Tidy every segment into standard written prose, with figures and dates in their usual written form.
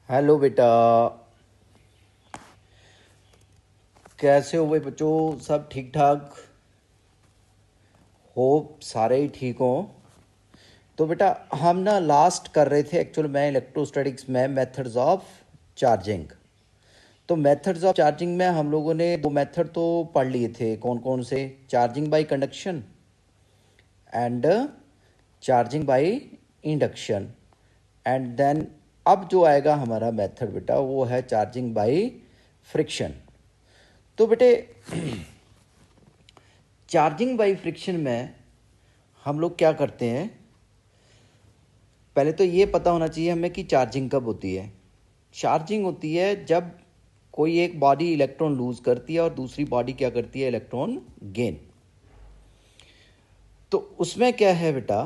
Hello बेटा। कैसे हो भाई बच्चों? सब ठीक ठाक? होप सारे ही ठीक हों। तो बेटा हम ना लास्ट कर रहे थे एक्चुअल में इलेक्ट्रोस्टैटिक्स में मेथड्स ऑफ चार्जिंग। तो मेथड्स ऑफ चार्जिंग में हम लोगों ने दो मेथड तो पढ़ लिए थे। कौन कौन से? Charging by conduction and charging by induction. And then अब जो आएगा हमारा मेथड बेटा वो है चार्जिंग बाय फ्रिक्शन। तो बेटे चार्जिंग बाय फ्रिक्शन में हम लोग क्या करते हैं? पहले तो ये पता होना चाहिए हमें कि चार्जिंग कब होती है। चार्जिंग होती है जब कोई एक बॉडी इलेक्ट्रॉन लूज करती है और दूसरी बॉडी क्या करती है? Electron gain. तो उसमें क्या है बेटा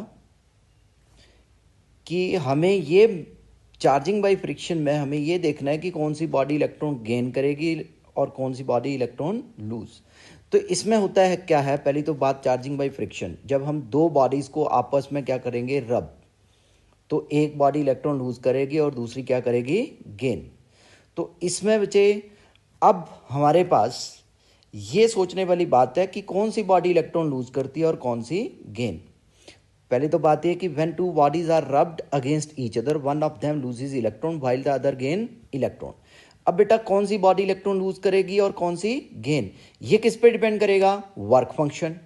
कि हमें ये चार्जिंग बाय फ्रिक्शन में हमें ये देखना है कि कौन सी बॉडी इलेक्ट्रॉन गेन करेगी और कौन सी बॉडी इलेक्ट्रॉन लूज। तो इसमें होता है क्या है? पहली तो बात चार्जिंग बाय फ्रिक्शन, जब हम दो बॉडीज को आपस में क्या करेंगे? रब। तो एक बॉडी इलेक्ट्रॉन लूज करेगी और दूसरी क्या करेगी? गेन। तो इसमें बच्चे अब हमारे पास ये सोचने वाली बात है कि कौन सी बॉडी इलेक्ट्रॉन लूज करती है और कौन सी गेन। पहले तो बात यह कि when two bodies are rubbed against each other one of them loses electron while the other gain electron. अब बेटा कौन सी बॉडी इलेक्ट्रॉन लूज करेगी और कौन सी गेन, ये किस पे डिपेंड करेगा? वर्क फंक्शन,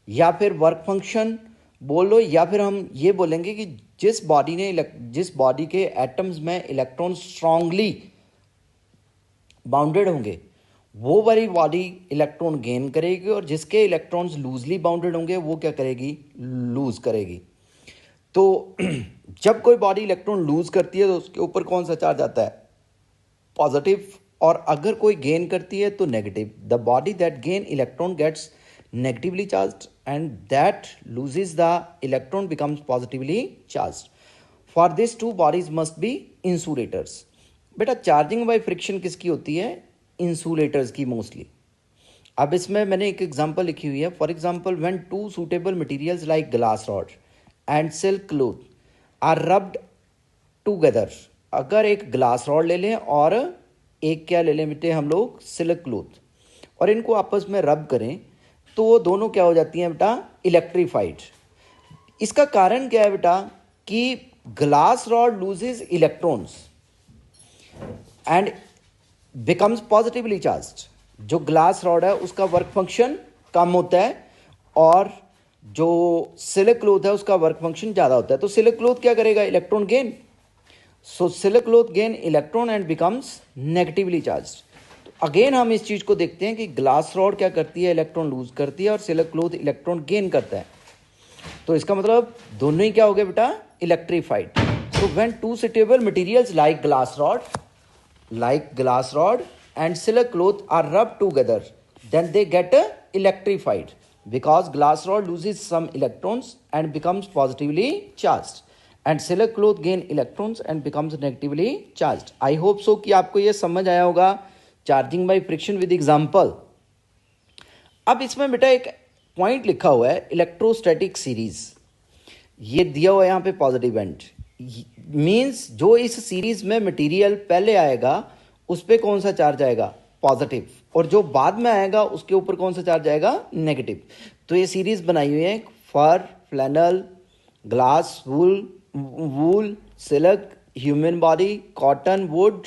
या फिर वर्क फंक्शन बोलो, या फिर हम ये बोलेंगे कि जिस बॉडी के एटम्स में इलेक्ट्रॉन स्ट्रांगली बाउंडेड होंगे वो वाली बॉडी इलेक्ट्रॉन गेन करेगी और जिसके इलेक्ट्रॉन्स लूजली बाउंडेड होंगे वो क्या करेगी? लूज करेगी। तो जब कोई बॉडी इलेक्ट्रॉन लूज करती है तो उसके ऊपर कौन सा चार्ज आता है? पॉजिटिव। और अगर कोई गेन करती है तो negative. The body that gain electron gets negatively charged and that loses the electron becomes positively charged. For this two bodies must be insulators. बेटा चार्जिंग बाय फ्रिक्शन किसकी होती है? इंसुलेटर्स की मोस्टली। अब इसमें मैंने एक एग्जांपल लिखी हुई है। For example when two suitable materials like glass rod and silk cloth are rubbed together. अगर एक ग्लास रॉड ले लें और एक क्या ले लें बेटे हम लोग? सिल्क क्लॉथ, और इनको आपस में रब करें तो वो दोनों क्या हो जाती हैं बेटा? इलेक्ट्रीफाइड। इसका कारण क्या है बेटा कि glass rod loses electrons and becomes positively charged. जो ग्लास रॉड है उसका वर्क फंक्शन कम होता है और जो सिल्क क्लॉथ है उसका वर्क फंक्शन ज़्यादा होता है। तो सिल्क क्लॉथ क्या करेगा? Electron gain. So silk cloth gain electron and becomes negatively charged. तो अगेन हम इस चीज़ को देखते हैं कि ग्लास रॉड क्या करती है? इलेक्ट्रॉन लूज करती है और सिल्क क्लॉथ इलेक्ट्रॉन गेन करता है। तो इसका मतलब दोनों ही क्या हो गए बेटा? Electrified. So when two suitable materials like glass rod and silk cloth are rubbed together, then they get electrified because glass rod loses some electrons and becomes positively charged and silk cloth gain electrons and becomes negatively charged. I hope so कि आपको ये समझ आया होगा charging by friction with example. अब इसमें बेटा एक पॉइंट लिखा हुआ है इलेक्ट्रोस्टैटिक सीरीज। ये दिया हुआ है यहाँ पे पॉजिटिव एंड, मीन्स जो इस सीरीज में मटेरियल पहले आएगा उस पर कौन सा चार्ज आएगा? पॉजिटिव। और जो बाद में आएगा उसके ऊपर कौन सा चार्ज आएगा? नेगेटिव। तो ये सीरीज बनाई हुई है fur, flannel, glass, wool, silk, human body, cotton, wood,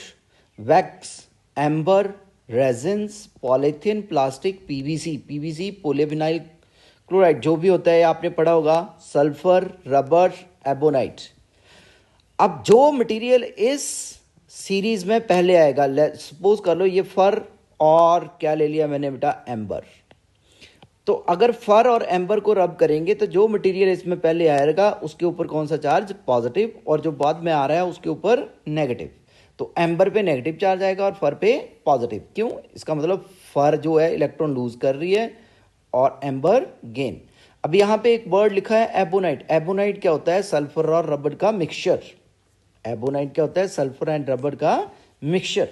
wax, amber, resins, polythene, plastic, PVC polyvinyl chloride जो भी होता है आपने पढ़ा होगा, सल्फर, रबर, एबोनाइट। अब जो मटेरियल इस सीरीज में पहले आएगा, सपोज कर लो ये फर और क्या ले लिया मैंने बेटा? एम्बर। तो अगर फर और एम्बर को रब करेंगे तो जो मटेरियल इसमें पहले आएगा उसके ऊपर कौन सा चार्ज? पॉजिटिव, और जो बाद में आ रहा है उसके ऊपर नेगेटिव। तो एम्बर पे नेगेटिव चार्ज आएगा और फर पे पॉजिटिव। क्यों? इसका मतलब फर जो है इलेक्ट्रॉन लूज कर रही है और एम्बर गेन। अब यहाँ पे एक वर्ड लिखा है एबोनाइट। एबोनाइट क्या होता है? सल्फर और रबर का मिक्सचर। एबोनाइट क्या होता है? सल्फर एंड रबर का mixture.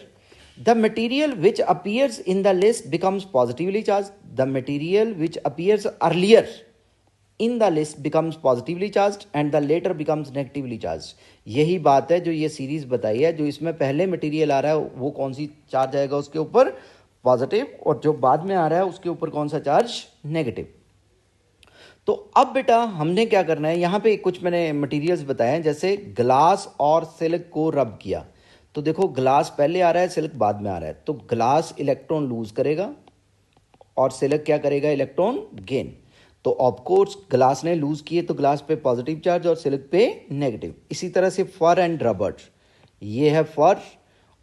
The material which appears in the list becomes positively charge. The material which appears earlier in the list becomes positively charge and the latter becomes negatively charge. यही बात है जो ये series बताई है, जो इसमें पहले मटेरियल आ रहा है वो कौन सी चार्ज आएगा उसके ऊपर, पॉजिटिव, और जो बाद में आ रहा है उसके ऊपर कौन सा चार्ज, नेगेटिव। तो अब बेटा हमने क्या करना है, यहाँ पे कुछ मैंने मटेरियल्स बताए हैं, जैसे ग्लास और सिल्क को रब किया। तो देखो ग्लास पहले आ रहा है, सिल्क बाद में आ रहा है, तो ग्लास इलेक्ट्रॉन लूज करेगा और सिल्क क्या करेगा, इलेक्ट्रॉन गेन। तो ऑफकोर्स ग्लास ने लूज किए तो ग्लास पे पॉजिटिव चार्ज और सिल्क पे नेगेटिव। इसी तरह से फर एंड रबर, ये है फर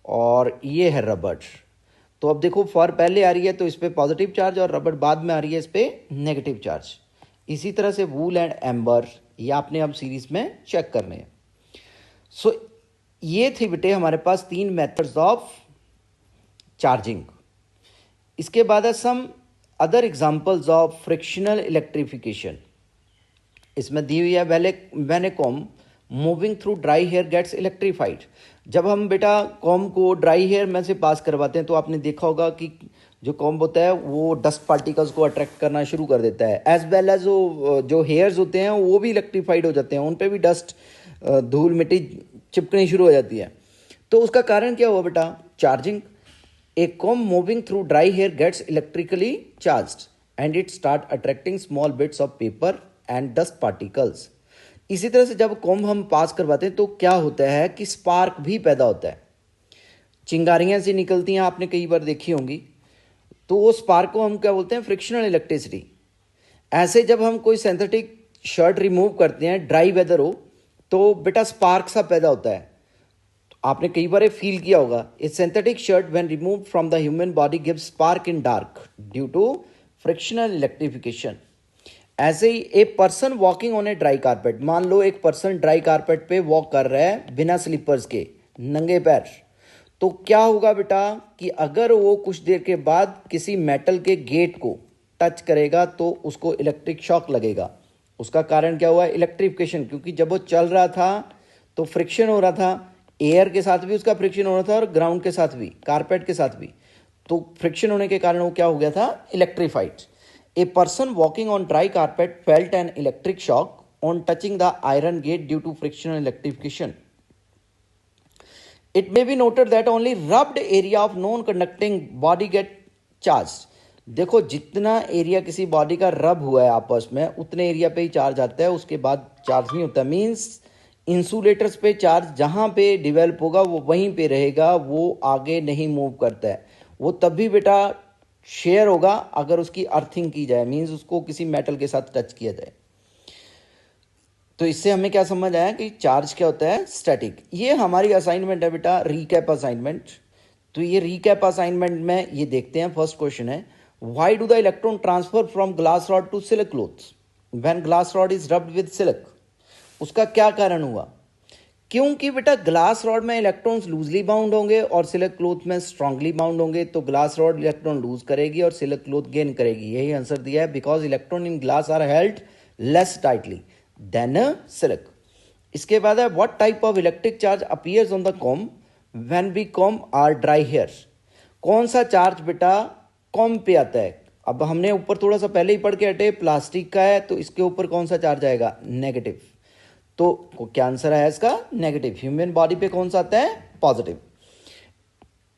और ये है रबर। तो अब देखो फर पहले आ रही है तो इस पर पॉजिटिव चार्ज और रबर बाद में आ रही है, इस पर नेगेटिव चार्ज। इसी तरह से वूल एंड एम्बर, ये आपने अब सीरीज में चेक करने हैं। सो ये थी बेटे हमारे पास 3 मेथड्स ऑफ चार्जिंग। इसके बाद है some other examples of frictional electrification. इसमें दी हुई है when a comb moving through dry hair gets electrified. जब हम बेटा कॉम्ब को ड्राई हेयर में से पास करवाते हैं तो आपने देखा होगा कि जो कॉम्ब होता है वो डस्ट पार्टिकल्स को अट्रैक्ट करना शुरू कर देता है, एज वेल एज जो हेयर्स होते हैं वो भी इलेक्ट्रीफाइड हो जाते हैं, उन पे भी डस्ट, धूल मिट्टी चिपकनी शुरू हो जाती है। तो उसका कारण क्या हुआ बेटा, charging. A comb moving through dry hair gets electrically charged and it start attracting small bits of paper and dust particles. इसी तरह से जब कॉम्ब हम पास करवाते हैं तो क्या होता है कि स्पार्क भी पैदा होता है, चिंगारियां सी निकलती हैं, आपने कई बार देखी होंगी। तो वो स्पार्क को हम क्या बोलते हैं, फ्रिक्शनल इलेक्ट्रिसिटी। ऐसे जब हम कोई सिंथेटिक शर्ट रिमूव करते हैं, ड्राई वेदर हो, तो बेटा स्पार्क सा पैदा होता है। आपने कई बार फील किया होगा, a synthetic shirt when removed from the human body gives spark in dark due to frictional electrification. ऐसे ही a person walking on a dry carpet, मान लो एक पर्सन ड्राई कारपेट पे वॉक कर रहा है बिना स्लीपर्स के, नंगे पैर, तो क्या होगा बेटा कि अगर वो कुछ देर के बाद किसी मेटल के गेट को टच करेगा तो उसको इलेक्ट्रिक शॉक लगेगा। उसका कारण क्या हुआ, इलेक्ट्रिफिकेशन, क्योंकि जब वो चल रहा था तो फ्रिक्शन हो रहा था, एयर के साथ भी उसका फ्रिक्शन हो रहा था और ग्राउंड के साथ भी, कारपेट के साथ भी। तो फ्रिक्शन होने के कारण वो क्या हो गया था, electrified. A person walking on dry carpet felt an electric shock on touching the iron gate due to frictional electrification. It may be noted that only rubbed area of non conducting body get charge. देखो जितना area किसी body का रब हुआ है आपस में, उतने एरिया पे ही चार्ज आता है, उसके बाद चार्ज नहीं होता। मीन्स इंसुलेटर्स पे चार्ज जहाँ पे डिवेल्प होगा वो वहीं पे रहेगा, वो आगे नहीं मूव करता है। वो तब भी बेटा शेयर होगा अगर उसकी अर्थिंग की जाए, मीन्स उसको किसी मेटल के साथ टच किया जाए। तो इससे हमें क्या समझ आया कि चार्ज क्या होता है, स्टैटिक। ये हमारी असाइनमेंट है बेटा, रीकैप असाइनमेंट। तो ये रीकैप असाइनमेंट में ये देखते हैं, फर्स्ट क्वेश्चन है, why do the electron transfer from glass rod to silk cloth when glass rod is rubbed with silk. उसका क्या कारण हुआ, क्योंकि बेटा ग्लास रॉड में इलेक्ट्रॉन्स लूजली बाउंड होंगे और सिल्क क्लॉथ में स्ट्रांगली बाउंड होंगे, तो ग्लास रॉड इलेक्ट्रॉन लूज करेगी और सिल्क क्लॉथ गेन करेगी। यही आंसर दिया है, because electron in glass are held less tightly than silk. इसके बाद है, what type of electric charge appears on the comb when we comb our dry hair. कौन सा चार्ज बेटा कॉम्ब पे आता है। अब हमने ऊपर थोड़ा सा पहले ही पढ़ के हटे, प्लास्टिक का है तो इसके ऊपर कौन सा चार्ज आएगा, नेगेटिव। तो क्या आंसर है इसका, नेगेटिव। ह्यूमन बॉडी पे कौन सा आता है, positive.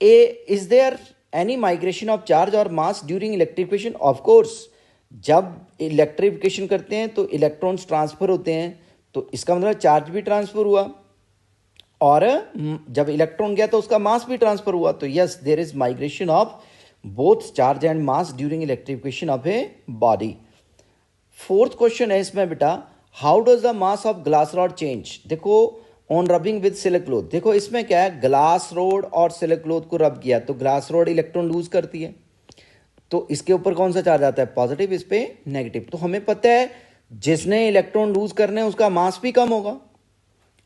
Uh, is there any migration of charge और mass during electrification. Of course, जब इलेक्ट्रिफिकेशन करते हैं तो इलेक्ट्रॉन्स ट्रांसफर होते हैं, तो इसका मतलब चार्ज भी ट्रांसफर हुआ, और जब इलेक्ट्रॉन गया तो उसका मास भी ट्रांसफर हुआ। तो yes, there is migration of both charge and mass during electrification of a body. Fourth question है इसमें बेटा, how does the mass of glass rod change. देखो on rubbing with silk cloth, देखो इसमें क्या है, ग्लास रॉड और silk cloth को रब किया तो ग्लास रॉड इलेक्ट्रॉन लूज करती है, तो इसके ऊपर कौन सा चार्ज आता है, पॉजिटिव, इस पे नेगेटिव। तो हमें पता है जिसने इलेक्ट्रॉन लूज करने उसका मास भी कम होगा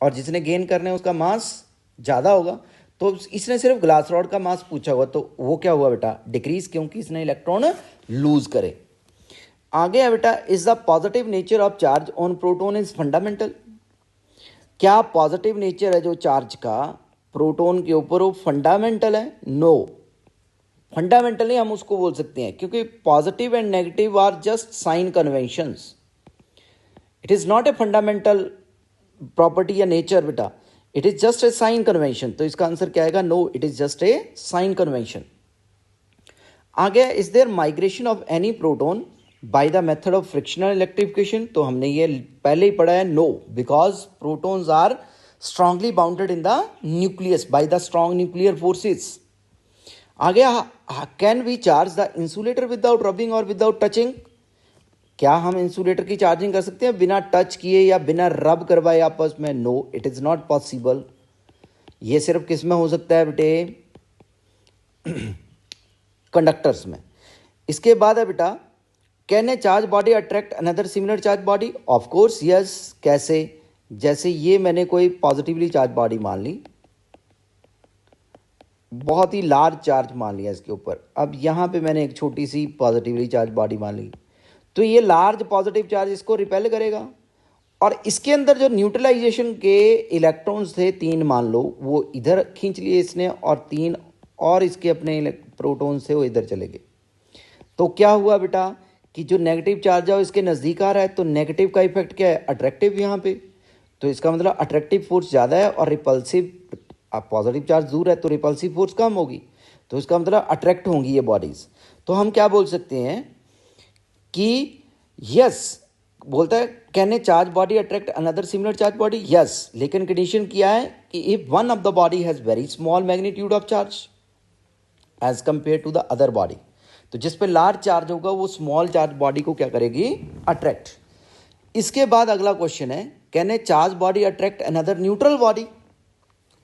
और जिसने गेन करने उसका मास ज़्यादा होगा। तो इसने सिर्फ ग्लास रॉड का मास पूछा हुआ, तो वो क्या हुआ बेटा, डिक्रीज, क्योंकि इसने इलेक्ट्रॉन लूज करे। आगे है बेटा, is the positive nature of charge on proton is fundamental. क्या पॉजिटिव नेचर है जो चार्ज का प्रोटोन के ऊपर वो फंडामेंटल है, नो। फंडामेंटल नहीं हम उसको बोल सकते हैं, क्योंकि positive and negative are just sign conventions. It is not a fundamental property या नेचर बेटा, it is just a sign convention. तो इसका आंसर क्या आएगा? No, it is just a sign convention. आगे, is there migration of any proton by the method of frictional electrification? तो हमने ये पहले ही पढ़ा है, no, because protons are strongly bounded in the nucleus by the strong nuclear forces. आगे, can we charge the insulator without rubbing और without touching? क्या हम इंसुलेटर की चार्जिंग कर सकते हैं बिना टच किए या बिना रब करवाए आपस में? No, it is not possible. ये सिर्फ किस में हो सकता है बेटे? कंडक्टर्स में। इसके बाद है बेटा, can a charge body attract another similar charge body? Of course yes. कैसे? जैसे ये मैंने कोई पॉजिटिवली चार्ज बॉडी मान ली, बहुत ही लार्ज चार्ज मान लिया इसके ऊपर, अब यहाँ पे मैंने एक छोटी सी पॉजिटिवली चार्ज बॉडी मान ली, तो ये लार्ज पॉजिटिव चार्ज इसको रिपेल करेगा, और इसके अंदर जो न्यूट्रलाइजेशन के इलेक्ट्रॉन्स थे 3 मान लो, वो इधर खींच लिए इसने, और 3 और इसके अपने प्रोटॉन्स थे वो इधर चले गए। तो क्या हुआ बेटा कि जो नेगेटिव चार्ज है वो इसके नज़दीक आ रहा है, तो नेगेटिव का इफेक्ट क्या है? अट्रैक्टिव यहाँ पे। तो इसका मतलब अट्रैक्टिव फोर्स ज़्यादा है और रिपल्सिव, अब पॉजिटिव चार्ज दूर है तो रिपल्सिव फोर्स कम होगी, तो इसका मतलब अट्रैक्ट होंगी ये बॉडीज़। तो हम क्या बोल सकते हैं कि यस, बोलता है can a charge body attract another similar charge body? Yes, लेकिन कंडीशन क्या है कि if one of the body has very small magnitude of charge as compare to the other body, तो जिस पे लार्ज चार्ज होगा वो स्मॉल चार्ज बॉडी को क्या करेगी? अट्रैक्ट। इसके बाद अगला क्वेश्चन है, can a charge body attract another neutral body?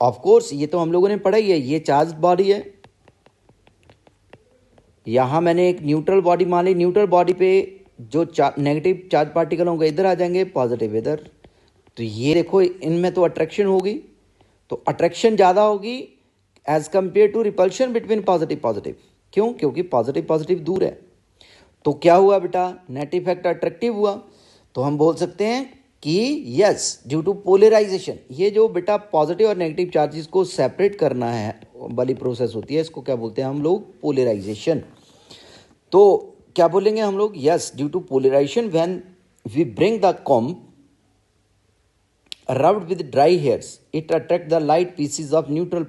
Of course, ये तो हम लोगों ने पढ़ा ही है, ये चार्ज बॉडी है, यहां मैंने एक न्यूट्रल बॉडी मान ली, न्यूट्रल बॉडी पे जो नेगेटिव चार्ज पार्टिकल होंगे इधर आ जाएंगे, पॉजिटिव इधर, तो ये देखो इनमें तो अट्रैक्शन होगी, तो अट्रैक्शन ज़्यादा होगी as compare to repulsion between positive positive. क्यों? क्योंकि पॉजिटिव पॉजिटिव दूर है। तो क्या हुआ बेटा? नेट इफेक्ट अट्रैक्टिव हुआ। तो हम बोल सकते हैं कि यस, ड्यू टू पोलराइजेशन, ये जो बेटा पॉजिटिव और नेगेटिव चार्जेस को सेपरेट करना है वाली प्रोसेस होती है, इसको क्या बोलते हैं हम लोग? पोलराइजेशन। तो क्या बोलेंगे हम लोग? Yes, due to polarization when we bring the comb rubbed with dry hairs, it attract the light pieces of neutral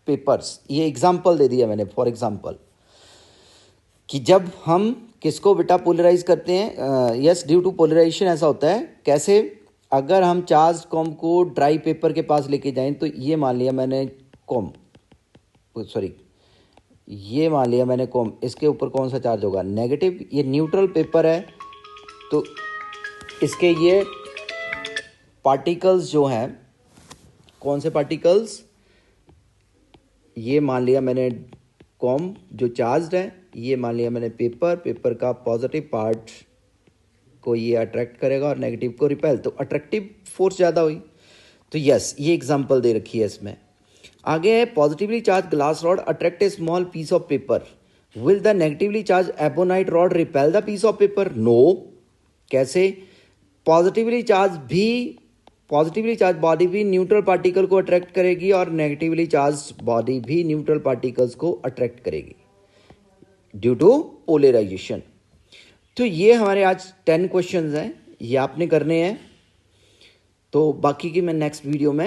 papers। ये एग्जाम्पल दे दिया मैंने, फॉर एग्जाम्पल, कि जब हम किसको बेटा पोलराइज करते हैं, यस, ड्यू टू पोलराइजेशन ऐसा होता है। कैसे? अगर हम चार्ज कॉम्ब को ड्राई पेपर के पास लेके जाएं, तो ये मान लिया मैंने कॉम्ब, सॉरी, ये मान लिया मैंने कॉम्ब, इसके ऊपर कौन सा चार्ज होगा? नेगेटिव। ये न्यूट्रल पेपर है, तो इसके ये पार्टिकल्स जो हैं, कौन से पार्टिकल्स? ये मान लिया मैंने कॉम्ब जो चार्ज्ड है, ये मान लिया मैंने पेपर, पेपर का पॉजिटिव पार्ट को ये अट्रैक्ट करेगा और नेगेटिव को रिपेल, तो अट्रैक्टिव फोर्स ज़्यादा हुई। तो यस, ये एग्जांपल दे रखी है इसमें। आगे है, positively charge glass rod attract a small piece of paper, will the negatively charge ebonite rod repel the piece of paper? No. कैसे? पॉजिटिवली चार्ज बॉडी भी न्यूट्रल पार्टिकल को अट्रैक्ट करेगी और नेगेटिवली चार्ज बॉडी भी neutral particles को attract करेगी due to polarization. तो ये हमारे आज 10 क्वेश्चंस हैं, ये आपने करने हैं, तो बाकी की मैं नेक्स्ट वीडियो में